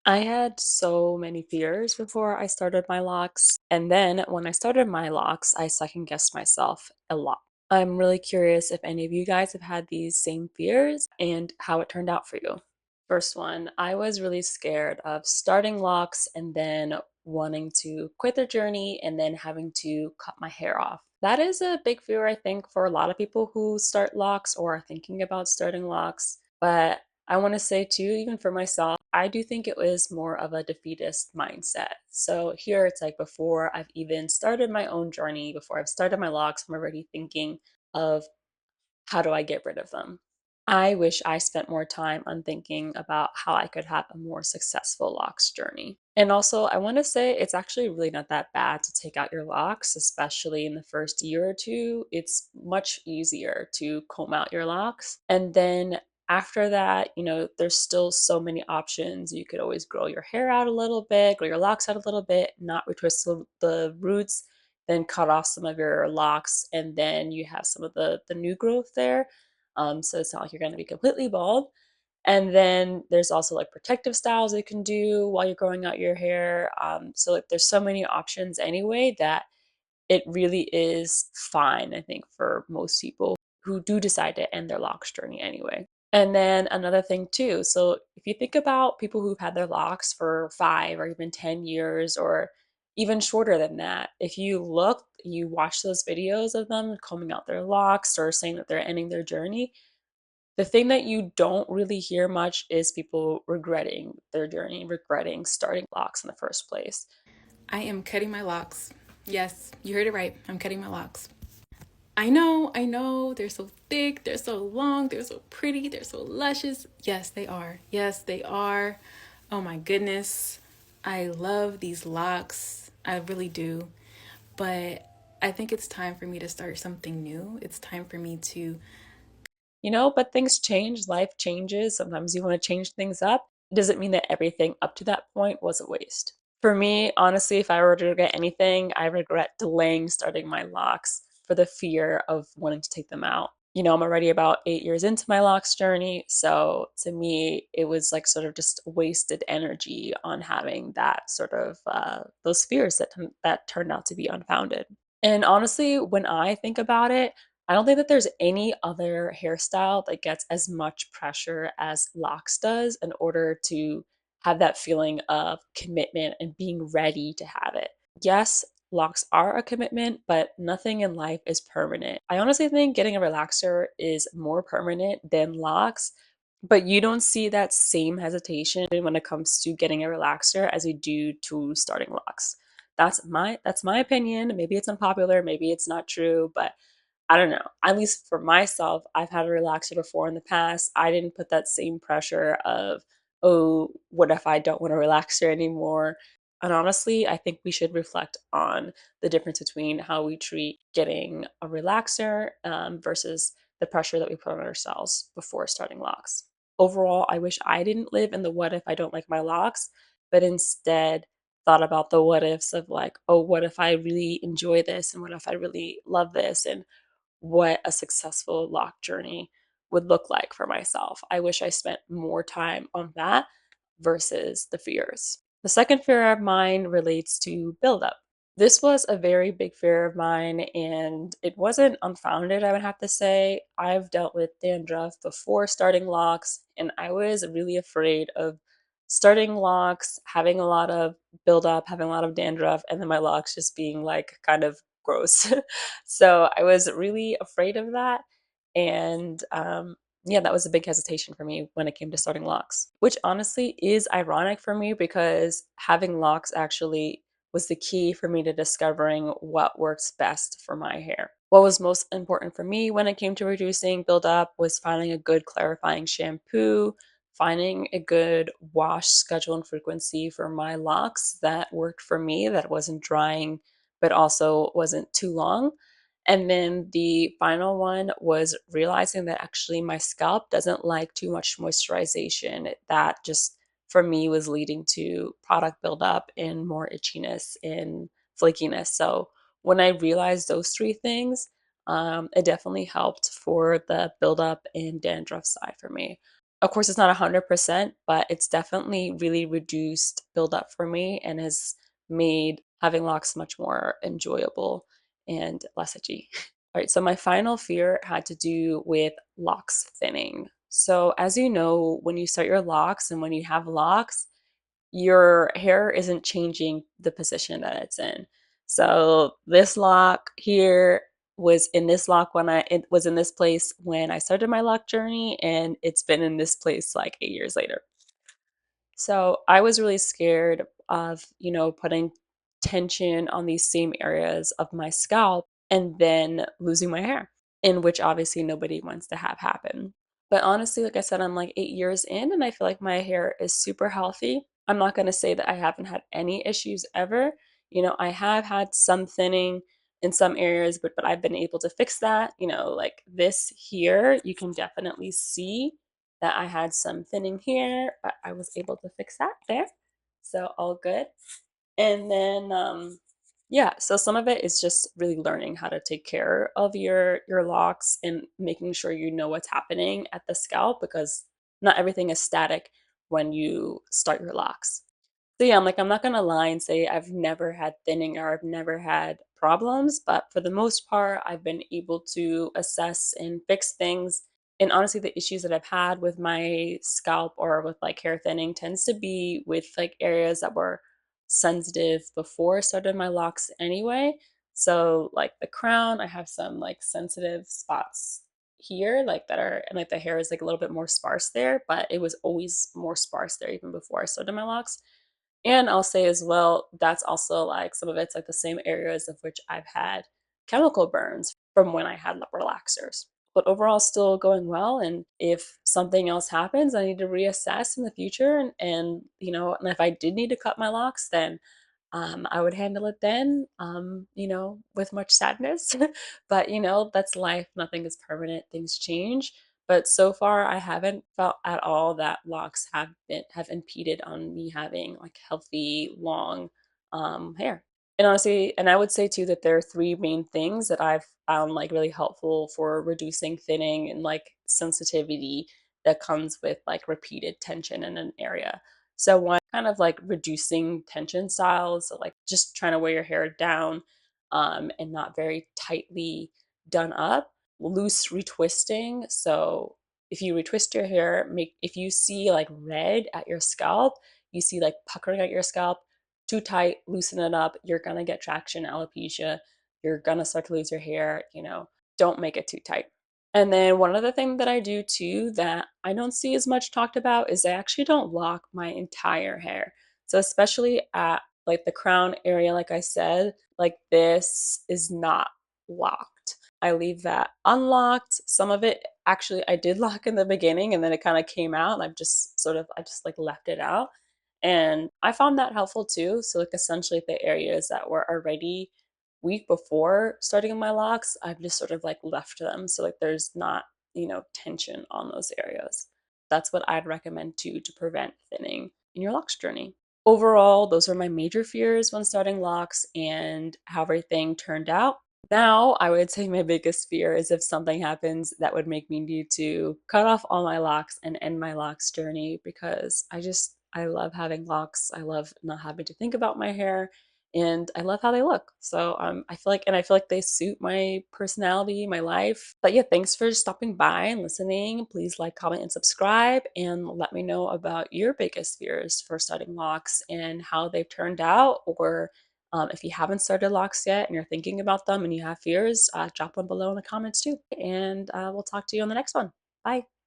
I had so many fears before I started my locks, and then when I started my locks, I second guessed myself a lot. I'm really curious if any of you guys have had these same fears and how it turned out for you. First one, I was really scared of starting locks and then wanting to quit the journey and then having to cut my hair off. That is a big fear, I think, for a lot of people who start locks or are thinking about starting locks. But I want to say too, even for myself, I do think it was more of a defeatist mindset. So here it's like before I've even started my own journey, before I've started my locks, I'm already thinking of how do I get rid of them? I wish I spent more time on thinking about how I could have a more successful locks journey. And also, I want to say it's actually really not that bad to take out your locks, especially in the first year or two. It's much easier to comb out your locks. And then after that, there's still so many options. You could always grow your hair out a little bit, grow your locks out a little bit, not retwist the roots, then cut off some of your locks, and then you have some of the new growth there. So it's not like you're going to be completely bald. And then there's also like protective styles you can do while you're growing out your hair. So like there's so many options anyway that it really is fine, I think, for most people who do decide to end their locks journey anyway. And then another thing too, so if you think about people who've had their locks for 5 or even 10 years or even shorter than that, if you look, you watch those videos of them combing out their locks or saying that they're ending their journey, the thing that you don't really hear much is people regretting their journey, regretting starting locks in the first place. I am cutting my locks. Yes, you heard it right. I'm cutting my locks. I know. They're so thick, they're so long, they're so pretty, they're so luscious. Yes, they are. Yes, they are. Oh my goodness. I love these locks. I really do. But I think it's time for me to start something new. It's time for me to. But things change, life changes. Sometimes you want to change things up. It doesn't mean that everything up to that point was a waste. For me, honestly, if I were to regret anything, I regret delaying starting my locks for the fear of wanting to take them out. I'm already about 8 years into my locks journey. So to me, it was like sort of just wasted energy on having that sort of those fears that turned out to be unfounded. And honestly, when I think about it, I don't think that there's any other hairstyle that gets as much pressure as locks does in order to have that feeling of commitment and being ready to have it. Yes, locks are a commitment, but nothing in life is permanent. I honestly think getting a relaxer is more permanent than locks, but you don't see that same hesitation when it comes to getting a relaxer as you do to starting locks. That's my opinion. Maybe it's unpopular, maybe it's not true, but I don't know. At least for myself, I've had a relaxer before in the past. I didn't put that same pressure of, oh, what if I don't want a relaxer anymore? And honestly, I think we should reflect on the difference between how we treat getting a relaxer versus the pressure that we put on ourselves before starting locks. Overall, I wish I didn't live in the what if I don't like my locks, but instead thought about the what ifs of like, oh, what if I really enjoy this? And what if I really love this? And what a successful lock journey would look like for myself. I wish I spent more time on that versus the fears. The second fear of mine relates to buildup. This was a very big fear of mine, and it wasn't unfounded, I would have to say. I've dealt with dandruff before starting locks, and I was really afraid of starting locks, having a lot of buildup, having a lot of dandruff, and then my locks just being like kind of gross. So I was really afraid of that. And yeah, that was a big hesitation for me when it came to starting locks, which honestly is ironic for me because having locks actually was the key for me to discovering what works best for my hair. What was most important for me when it came to reducing buildup was finding a good clarifying shampoo, finding a good wash schedule and frequency for my locks that worked for me, that wasn't drying but also wasn't too long. And then the final one was realizing that actually my scalp doesn't like too much moisturization. That just for me was leading to product buildup and more itchiness and flakiness. So when I realized those three things, it definitely helped for the buildup and dandruff side for me. Of course, it's not 100%, but it's definitely really reduced buildup for me and has made having locks much more enjoyable and less itchy. All right, so my final fear had to do with locks thinning. So, as you know, when you start your locks and when you have locks, your hair isn't changing the position that it's in. So this lock here was in this lock when it was in this place when I started my lock journey, and it's been in this place like 8 years later. So I was really scared of, putting tension on these same areas of my scalp and then losing my hair, in which obviously nobody wants to have happen. But honestly, like I said, I'm like 8 years in and I feel like my hair is super healthy. I'm not going to say that I haven't had any issues ever. I have had some thinning in some areas, but I've been able to fix that. Like this here, you can definitely see that I had some thinning here, but I was able to fix that there. So all good. And then yeah, so some of it is just really learning how to take care of your locks and making sure you know what's happening at the scalp, because not everything is static when you start your locks. So yeah, I'm not gonna lie and say I've never had thinning or I've never had problems, but for the most part, I've been able to assess and fix things. And honestly, the issues that I've had with my scalp or with like hair thinning tends to be with like areas that were sensitive before I started my locks anyway. So like the crown, I have some like sensitive spots here, like that are, and like the hair is like a little bit more sparse there, but it was always more sparse there even before I started my locks. And I'll say as well, that's also like some of it's like the same areas of which I've had chemical burns from when I had relaxers. But overall, still going well. And if something else happens, I need to reassess in the future. And if I did need to cut my locks, then I would handle it then, with much sadness. But, that's life. Nothing is permanent. Things change. But so far, I haven't felt at all that locks have impeded on me having like healthy, long hair. And honestly, and I would say too that there are three main things that I've found like really helpful for reducing thinning and like sensitivity that comes with like repeated tension in an area. So one, kind of like reducing tension styles, so like just trying to wear your hair down and not very tightly done up. Loose retwisting. So if you retwist your hair, make if you see like red at your scalp, you see like puckering at your scalp, too tight, loosen it up. You're gonna get traction alopecia. You're gonna start to lose your hair. Don't make it too tight. And then one other thing that I do too that I don't see as much talked about is I actually don't lock my entire hair. So especially at like the crown area, like I said, like this is not locked. I leave that unlocked. Some of it actually I did lock in the beginning and then it kind of came out and I just like left it out. And I found that helpful too. So like essentially the areas that were already week before starting my locks, I've just sort of like left them. So like there's not, tension on those areas. That's what I'd recommend too to prevent thinning in your locks journey. Overall, those are my major fears when starting locks and how everything turned out. Now, I would say my biggest fear is if something happens that would make me need to cut off all my locks and end my locks journey, because I love having locks. I love not having to think about my hair and I love how they look. So I feel like they suit my personality, my life. But yeah, thanks for stopping by and listening. Please like, comment, and subscribe, and let me know about your biggest fears for starting locks and how they've turned out, or if you haven't started locks yet and you're thinking about them and you have fears, drop them below in the comments too. And we'll talk to you on the next one. Bye.